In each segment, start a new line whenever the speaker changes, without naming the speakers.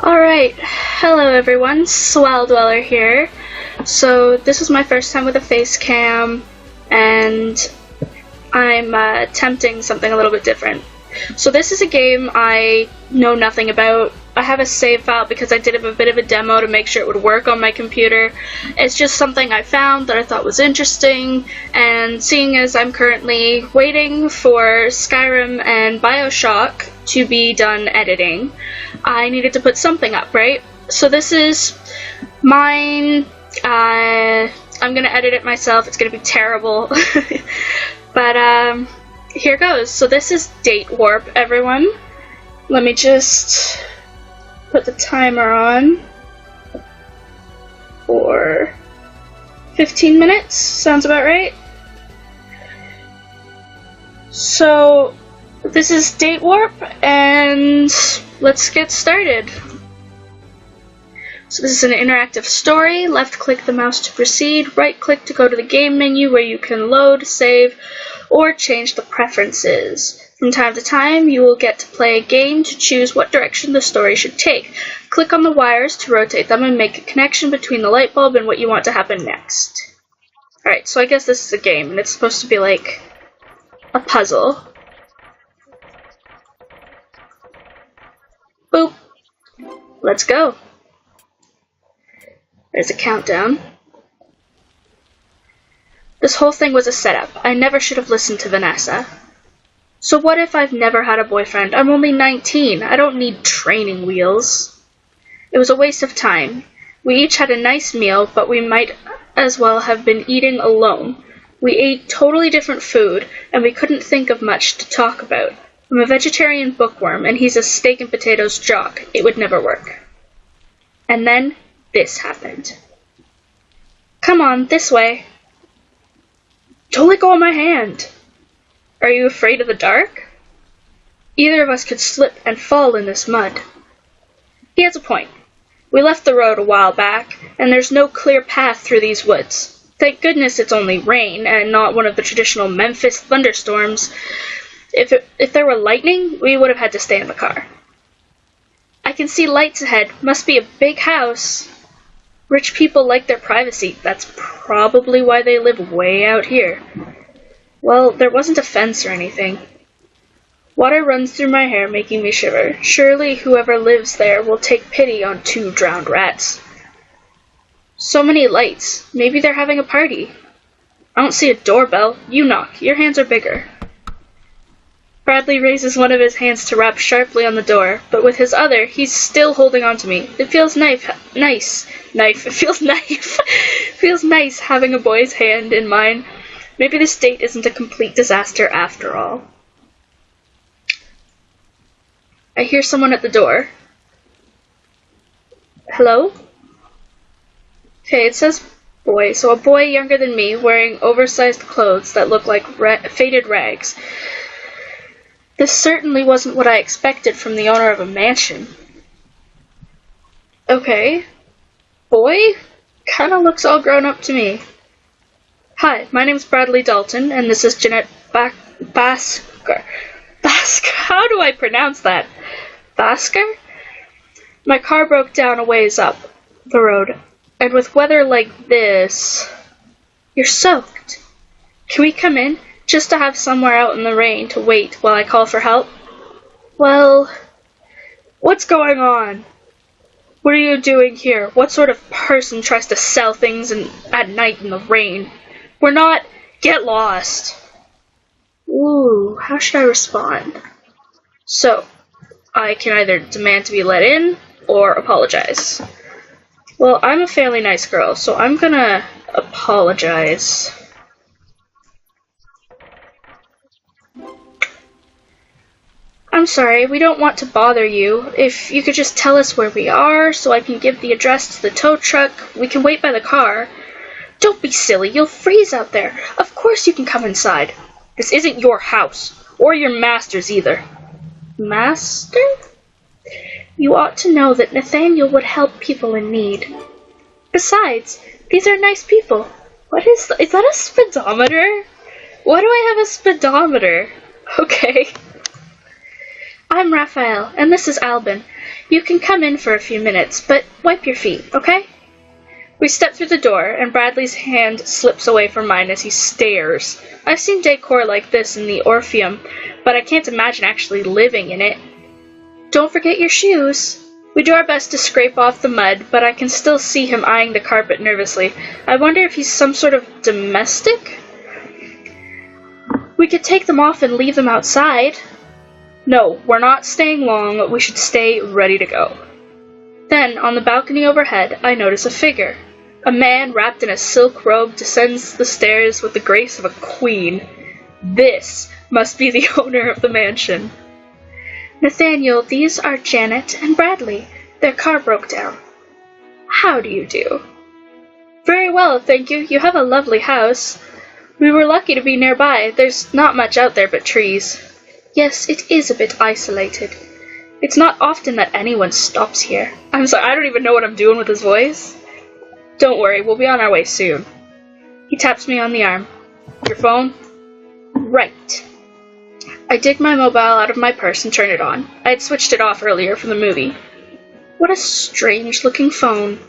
Alright, hello everyone, Swell Dweller here. So this is my first time with a face cam, and I'm attempting something a little bit different. So this is a game I know nothing about. I have a save file because I did a bit of a demo to make sure it would work on my computer. It's just something I found that I thought was interesting, and seeing as I'm currently waiting for Skyrim and Bioshock to be done editing, I needed to put something up, right? So this is mine. I'm gonna edit it myself. It's gonna be terrible. But here goes. So this is Date Warp, everyone. Let me just put the timer on for 15 minutes. Sounds about right. So this is Date Warp, and let's get started. So this is an interactive story. Left click the mouse to proceed, right click to go to the game menu where you can load, save, or change the preferences. From time to time, you will get to play a game to choose what direction the story should take. Click on the wires to rotate them and make a connection between the light bulb and what you want to happen next. Alright, so I guess this is a game, and it's supposed to be like a puzzle. Boop. Let's go. There's a countdown. This whole thing was a setup. I never should have listened to Vanessa. So what if I've never had a boyfriend? I'm only 19. I don't need training wheels. It was a waste of time. We each had a nice meal, but we might as well have been eating alone. We ate totally different food, and we couldn't think of much to talk about. I'm a vegetarian bookworm, and he's a steak and potatoes jock. It would never work. And then this happened. Come on, this way. Don't let go of my hand. Are you afraid of the dark? Either of us could slip and fall in this mud. He has a point. We left the road a while back, and there's no clear path through these woods. Thank goodness it's only rain, and not one of the traditional Memphis thunderstorms. If there were lightning, we would have had to stay in the car. I can see lights ahead. Must be a big house. Rich people like their privacy. That's probably why they live way out here. Well, there wasn't a fence or anything. Water runs through my hair, making me shiver. Surely whoever lives there will take pity on two drowned rats. So many lights. Maybe they're having a party. I don't see a doorbell. You knock. Your hands are bigger. Bradley raises one of his hands to rap sharply on the door, but with his other, he's still holding on to me. It feels nice. It feels nice having a boy's hand in mine. Maybe this date isn't a complete disaster after all. I hear someone at the door. Hello? Okay, it says boy, so a boy younger than me, wearing oversized clothes that look like faded rags. This certainly wasn't what I expected from the owner of a mansion. Okay. Boy? Kinda looks all grown up to me. Hi, my name's Bradley Dalton, and this is Jeanette Basker. How do I pronounce that? Basker? My car broke down a ways up the road, and with weather like this... You're soaked. Can we come in? Just to have somewhere out in the rain to wait while I call for help? Well, what's going on? What are you doing here? What sort of person tries to sell things at night in the rain? We're not... Get lost. Ooh, how should I respond? So, I can either demand to be let in or apologize. Well, I'm a fairly nice girl, so I'm gonna apologize. I'm sorry, we don't want to bother you. If you could just tell us where we are, so I can give the address to the tow truck, we can wait by the car. Don't be silly, you'll freeze out there. Of course you can come inside. This isn't your house, or your master's either. Master? You ought to know that Nathaniel would help people in need. Besides, these are nice people. What is that a speedometer? Why do I have a speedometer? Okay. I'm Raphael, and this is Albin. You can come in for a few minutes, but wipe your feet, okay? We step through the door, and Bradley's hand slips away from mine as he stares. I've seen decor like this in the Orpheum, but I can't imagine actually living in it. Don't forget your shoes. We do our best to scrape off the mud, but I can still see him eyeing the carpet nervously. I wonder if he's some sort of domestic? We could take them off and leave them outside. No, we're not staying long. We should stay ready to go. Then, on the balcony overhead, I notice a figure. A man wrapped in a silk robe descends the stairs with the grace of a queen. This must be the owner of the mansion. Nathaniel, these are Janet and Bradley. Their car broke down. How do you do? Very well, thank you. You have a lovely house. We were lucky to be nearby. There's not much out there but trees. Yes, it is a bit isolated. It's not often that anyone stops here. I'm sorry, I don't even know what I'm doing with his voice. Don't worry, we'll be on our way soon. He taps me on the arm. Your phone? Right. I dig my mobile out of my purse and turn it on. I had switched it off earlier from the movie. What a strange-looking phone.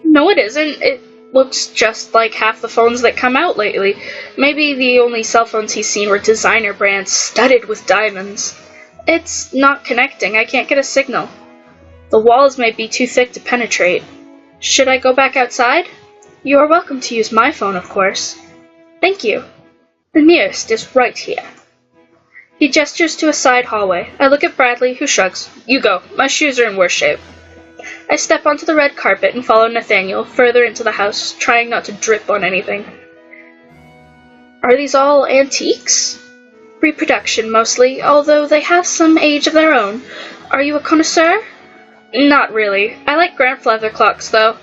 No, it isn't. It looks just like half the phones that come out lately. Maybe the only cell phones he's seen were designer brands studded with diamonds. It's not connecting. I can't get a signal. The walls may be too thick to penetrate. Should I go back outside? You are welcome to use my phone, of course. Thank you. The nearest is right here. He gestures to a side hallway. I look at Bradley, who shrugs. You go. My shoes are in worse shape. I step onto the red carpet and follow Nathaniel further into the house, trying not to drip on anything. Are these all antiques? Reproduction, mostly, although they have some age of their own. Are you a connoisseur? Not really. I like grandfather clocks, though.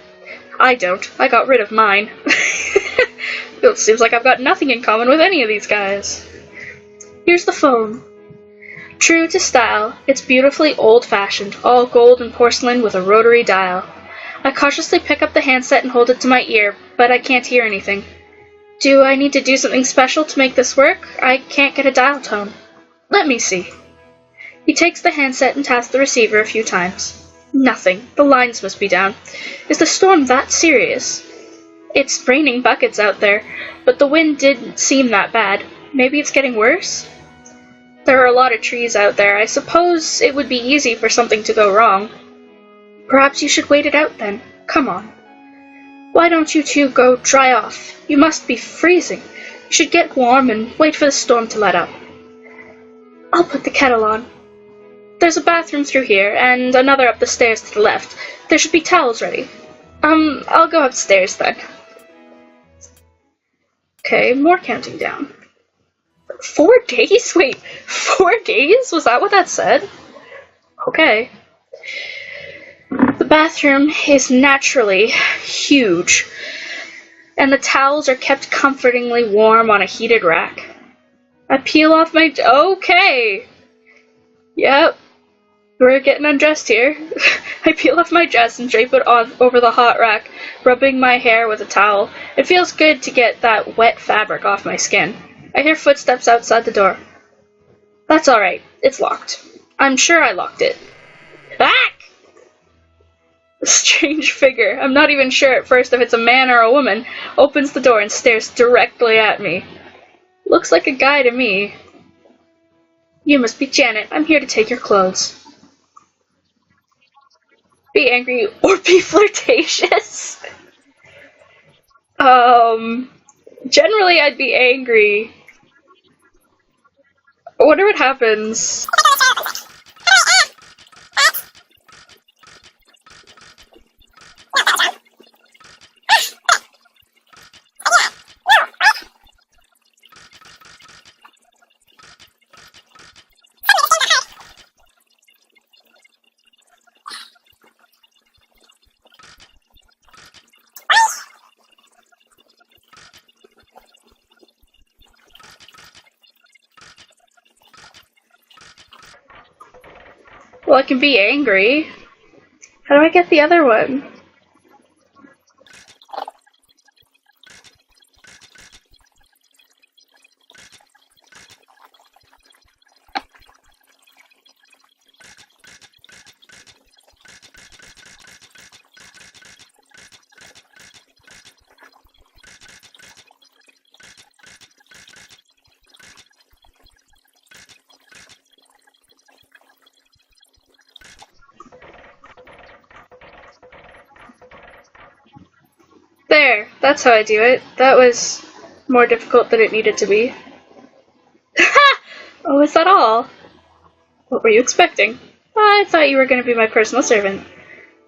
I don't. I got rid of mine. It seems like I've got nothing in common with any of these guys. Here's the phone. True to style, it's beautifully old-fashioned, all gold and porcelain with a rotary dial. I cautiously pick up the handset and hold it to my ear, but I can't hear anything. Do I need to do something special to make this work? I can't get a dial tone. Let me see. He takes the handset and taps the receiver a few times. Nothing. The lines must be down. Is the storm that serious? It's raining buckets out there, but the wind didn't seem that bad. Maybe it's getting worse? There are a lot of trees out there. I suppose it would be easy for something to go wrong. Perhaps you should wait it out then. Come on. Why don't you two go dry off? You must be freezing. You should get warm and wait for the storm to let up. I'll put the kettle on. There's a bathroom through here, and another up the stairs to the left. There should be towels ready. I'll go upstairs then. Okay, more counting down. 4 days? Wait, 4 days? Was that what that said? Okay. The bathroom is naturally huge, and the towels are kept comfortingly warm on a heated rack. I peel off my... Okay! Yep. We're getting undressed here. I peel off my dress and drape it on over the hot rack, rubbing my hair with a towel. It feels good to get that wet fabric off my skin. I hear footsteps outside the door. That's alright. It's locked. I'm sure I locked it. Back! A strange figure, I'm not even sure at first if it's a man or a woman, opens the door and stares directly at me. Looks like a guy to me. You must be Janet. I'm here to take your clothes. Be angry or be flirtatious? Generally I'd be angry. I wonder what happens. Well, I can be angry. How do I get the other one? There, that's how I do it. That was more difficult than it needed to be. Ha! Oh, is that all? What were you expecting? I thought you were going to be my personal servant.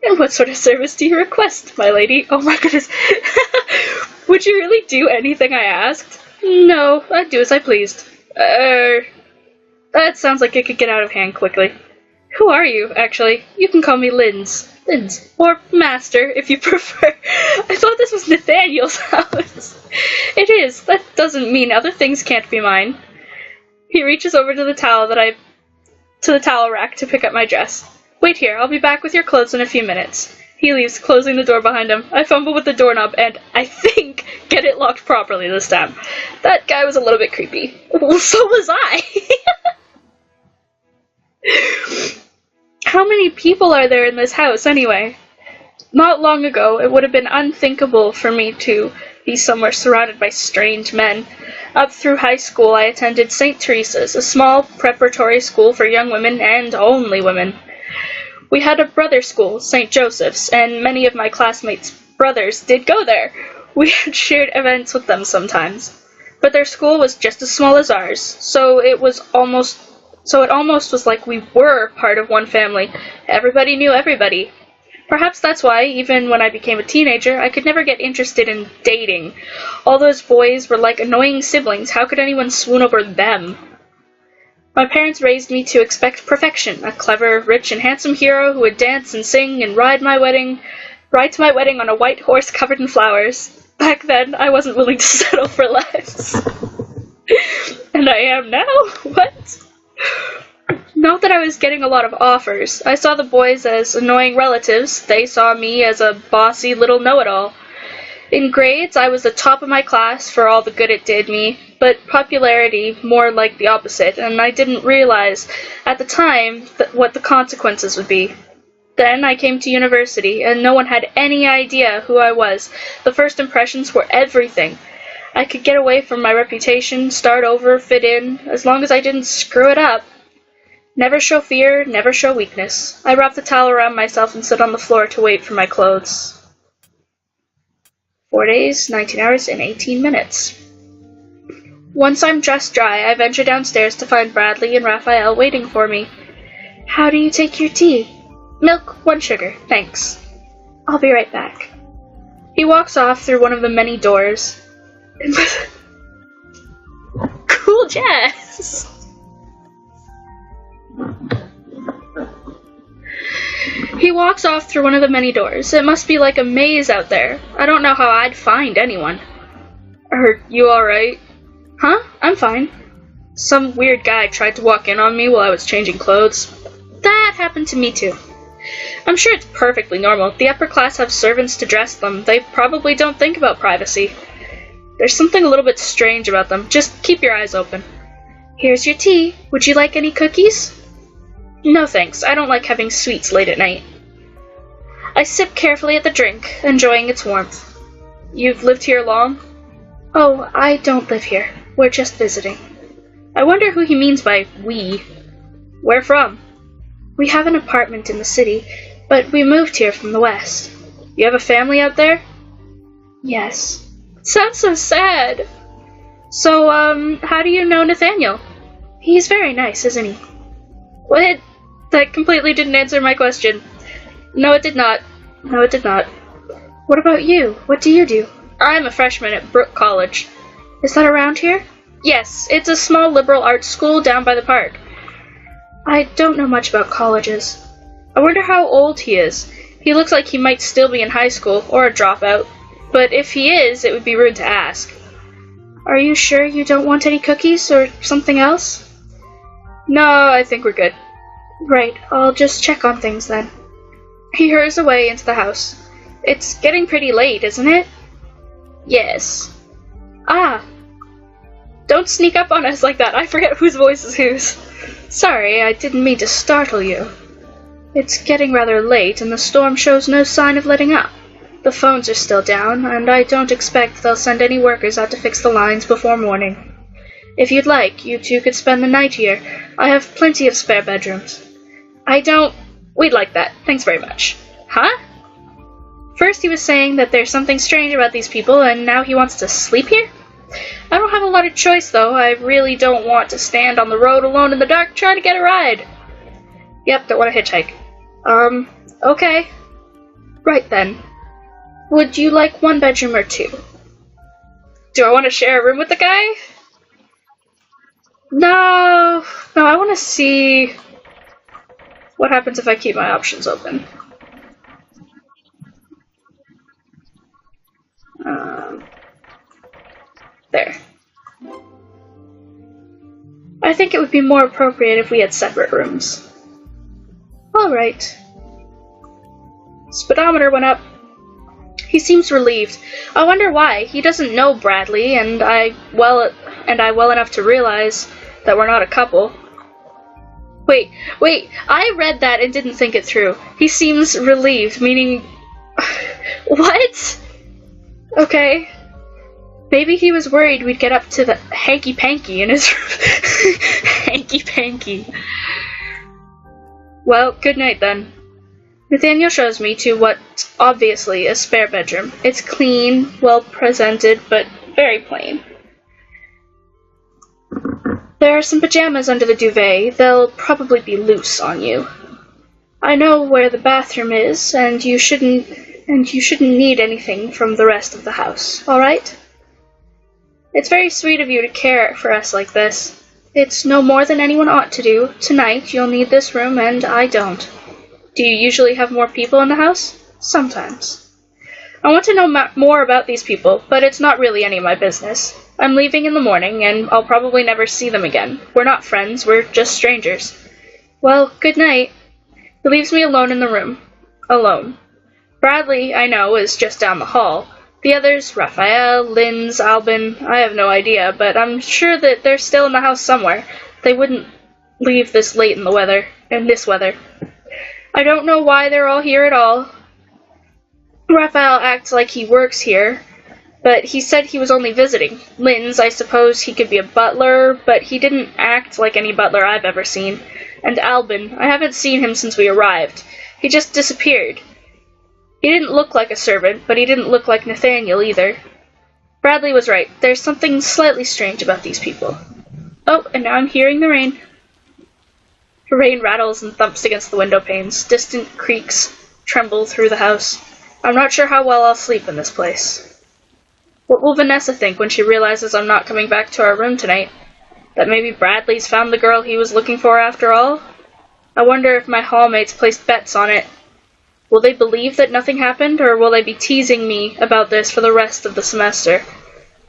And what sort of service do you request, my lady? Oh my goodness. Would you really do anything I asked? No, I'd do as I pleased. That sounds like it could get out of hand quickly. Who are you, actually? You can call me Linz. Linz. Or Master, if you prefer. I thought this was Nathaniel's house. It is. That doesn't mean other things can't be mine. He reaches over to the towel rack to pick up my dress. Wait here, I'll be back with your clothes in a few minutes. He leaves, closing the door behind him. I fumble with the doorknob and, I think, get it locked properly this time. That guy was a little bit creepy. Well, so was I. How many people are there in this house, anyway? Not long ago, it would have been unthinkable for me to be somewhere surrounded by strange men. Up through high school, I attended St. Teresa's, a small preparatory school for young women and only women. We had a brother school, St. Joseph's, and many of my classmates' brothers did go there. We had shared events with them sometimes. But their school was just as small as ours, so it almost was like we were part of one family. Everybody knew everybody. Perhaps that's why, even when I became a teenager, I could never get interested in dating. All those boys were like annoying siblings. How could anyone swoon over them? My parents raised me to expect perfection, a clever, rich, and handsome hero who would dance and sing and ride to my wedding on a white horse covered in flowers. Back then, I wasn't willing to settle for less. And I am now? What? Not that I was getting a lot of offers. I saw the boys as annoying relatives. They saw me as a bossy little know-it-all. In grades, I was the top of my class for all the good it did me, but popularity more like the opposite, and I didn't realize at the time what the consequences would be. Then I came to university, and no one had any idea who I was. The first impressions were everything. I could get away from my reputation, start over, fit in, as long as I didn't screw it up. Never show fear, never show weakness. I wrapped the towel around myself and stood on the floor to wait for my clothes. 4 days, 19 hours, and 18 minutes. Once I'm dressed dry, I venture downstairs to find Bradley and Raphael waiting for me. How do you take your tea? Milk, 1 sugar, thanks. I'll be right back. He walks off through one of the many doors. Cool jazz! He walks off through one of the many doors. It must be like a maze out there. I don't know how I'd find anyone. You alright? Huh? I'm fine. Some weird guy tried to walk in on me while I was changing clothes. That happened to me too. I'm sure it's perfectly normal. The upper class have servants to dress them. They probably don't think about privacy. There's something a little bit strange about them. Just keep your eyes open. Here's your tea. Would you like any cookies? No thanks. I don't like having sweets late at night. I sip carefully at the drink, enjoying its warmth. You've lived here long? Oh, I don't live here. We're just visiting. I wonder who he means by we. Where from? We have an apartment in the city, but we moved here from the west. You have a family out there? Yes. It sounds so sad. So, how do you know Nathaniel? He's very nice, isn't he? What? That completely didn't answer my question. No, it did not. No, it did not. What about you? What do you do? I'm a freshman at Brooke College. Is that around here? Yes, it's a small liberal arts school down by the park. I don't know much about colleges. I wonder how old he is. He looks like he might still be in high school, or a dropout. But if he is, it would be rude to ask. Are you sure you don't want any cookies, or something else? No, I think we're good. Right, I'll just check on things then. He hurries away into the house. It's getting pretty late, isn't it? Yes. Ah. Don't sneak up on us like that. I forget whose voice is whose. Sorry, I didn't mean to startle you. It's getting rather late, and the storm shows no sign of letting up. The phones are still down, and I don't expect they'll send any workers out to fix the lines before morning. If you'd like, you two could spend the night here. I have plenty of spare bedrooms. We'd like that. Thanks very much. Huh? first he was saying that there's something strange about these people, and now he wants to sleep here? I don't have a lot of choice, though. I really don't want to stand on the road alone in the dark trying to get a ride. Yep, don't want to hitchhike. Okay. Right then. Would you like one bedroom or two? Do I want to share a room with the guy? No, I want to see what happens if I keep my options open. There. I think it would be more appropriate if we had separate rooms. Alright. Speedometer went up. He seems relieved. I wonder why. He doesn't know Bradley, and I well enough to realize that we're not a couple. Wait, I read that and didn't think it through. He seems relieved, meaning... What? Okay. Maybe he was worried we'd get up to the hanky-panky in his room. Hanky-panky. Well, good night then. Nathaniel shows me to what's obviously a spare bedroom. It's clean, well presented, but very plain. There are some pajamas under the duvet. They'll probably be loose on you. I know where the bathroom is, and you shouldn't need anything from the rest of the house, all right? It's very sweet of you to care for us like this. It's no more than anyone ought to do. Tonight you'll need this room, and I don't. Do you usually have more people in the house? Sometimes. I want to know more about these people, but it's not really any of my business. I'm leaving in the morning, and I'll probably never see them again. We're not friends, we're just strangers. Well, good night. He leaves me alone in the room. Alone. Bradley, I know, is just down the hall. The others, Raphael, Linz, Albin, I have no idea, but I'm sure that they're still in the house somewhere. They wouldn't leave this late in this weather. I don't know why they're all here at all. Raphael acts like he works here, but he said he was only visiting. Linz, I suppose he could be a butler, but he didn't act like any butler I've ever seen. And Albin, I haven't seen him since we arrived. He just disappeared. He didn't look like a servant, but he didn't look like Nathaniel either. Bradley was right. There's something slightly strange about these people. Oh, and now I'm hearing the rain. The rain rattles and thumps against the window panes. Distant creaks tremble through the house. I'm not sure how well I'll sleep in this place. What will Vanessa think when she realizes I'm not coming back to our room tonight? That maybe Bradley's found the girl he was looking for after all? I wonder if my hallmates placed bets on it. Will they believe that nothing happened, or will they be teasing me about this for the rest of the semester?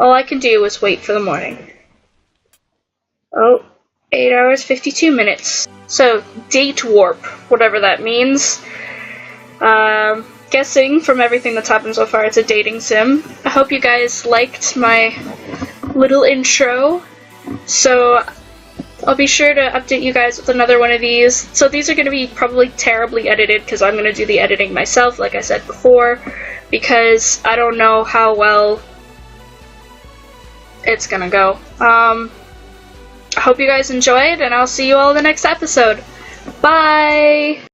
All I can do is wait for the morning. Oh, 8 hours, 52 minutes. So, date warp, whatever that means. Guessing from everything that's happened so far, it's a dating sim. I hope you guys liked my little intro. So, I'll be sure to update you guys with another one of these. So these are going to be probably terribly edited because I'm going to do the editing myself, like I said before, because I don't know how well it's going to go. I hope you guys enjoyed, and I'll see you all in the next episode. Bye!